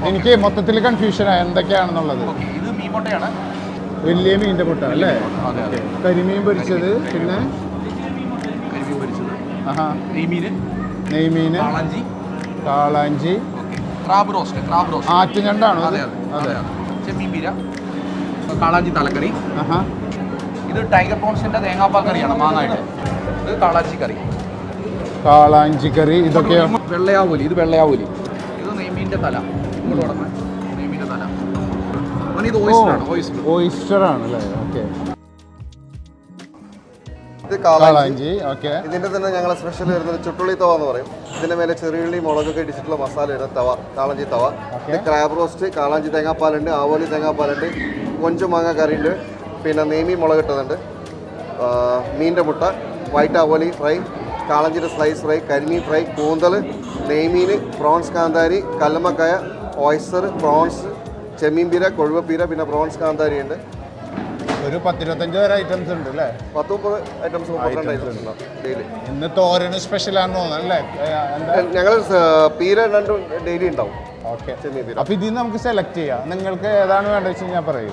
എനിക്ക് മൊത്തത്തിൽ കൺഫ്യൂഷനാണ് എന്തൊക്കെയാണെന്നുള്ളത്. ഇത് മീൻ മുട്ടയാണ്, വലിയ മീനിന്റെ മുട്ട അല്ലേ? കരിമീൻ പൊരിച്ചത്, പിന്നെ കരിമീൻ പൊരിച്ചത്, നെയ്മീന്, കാളാഞ്ചി, ക്രാബ് റോസ്റ്റ്, ആറ്റുഞണ്ടാണോ? അതെ, ചെമ്മീൻ പീര, കാളാഞ്ചി തലക്കറി. ഇത് ടൈഗർ പ്രോൺസിന്റെ തേങ്ങാപ്പാൽ കറിയാണ്, മാങ്ങായിട്ട്. ഇത് കാളാഞ്ചി കറി. ഇതൊക്കെയോ വെള്ളയാവൂലി. ഇത് വെള്ളയാവൂലി. ഇത് നെയ്മീൻ്റെ തല. നെയ്മീൻ്റെ തല. ഇത് ഓയിസ്റ്റർ ആണ് അല്ലേ? ഓക്കെ. ഇത് കാളാഞ്ചി. ഓക്കെ. ഇതിന്റെ തന്നെ ഞങ്ങളെ സ്പെഷ്യൽ വരുന്നത് ചുട്ടുള്ളി തവ എന്ന് പറയും. ഇതിന്റെ മേലെ ചെറിയുള്ളി മുളകൊക്കെ ഇടിച്ചിട്ടുള്ള മസാല വരുന്ന തവ, കാളാഞ്ചി തവ. ഇത് ക്രാബ് റോസ്റ്റ്, കാളാഞ്ചി തേങ്ങാപ്പാലുണ്ട്, ആവോലി തേങ്ങാപ്പാലുണ്ട്, കൊഞ്ചു മാങ്ങ കറിയുണ്ട്, പിന്നെ നെയ്മീൻ മുളകിട്ടതുണ്ട്, മീനിൻ്റെ മുട്ട, വൈറ്റ് ആവോലി ഫ്രൈ, കാളഞ്ചിയുടെ സ്ലൈസ് ഫ്രൈ, കരിമീൻ ഫ്രൈ, കൂന്തൽ, നെയ്മീൻ, പ്രോൺസ് കാന്താരി, കല്ലമ്മക്കായ, ഓയ്സ്റ്റർ, പ്രോൺസ്, ചെമ്മീൻ പീര, കൊഴുവപ്പീര, പിന്നെ പ്രോൺസ് കാന്താരി ഉണ്ട്. ഒരു 10-25 വരെ ഐറ്റംസ് ഉണ്ട് അല്ലേ? 10-30 ഐറ്റംസ്, 32 ഐറ്റംസ് ഉണ്ടാവും ഡെയിലി. ഇന്ന് തോരന് സ്പെഷ്യലാണെന്ന് തോന്നുന്നല്ലേ? ഞങ്ങൾ പീര രണ്ടും ഡെയിലി ഉണ്ടാവും. ഓക്കെ. അപ്പോൾ ഇതിൽ നമുക്ക് സെലക്ട് ചെയ്യാം. നിങ്ങൾക്ക് ഏതാണ് വേണ്ടത് വെച്ച് കഴിഞ്ഞാൽ പറയൂ.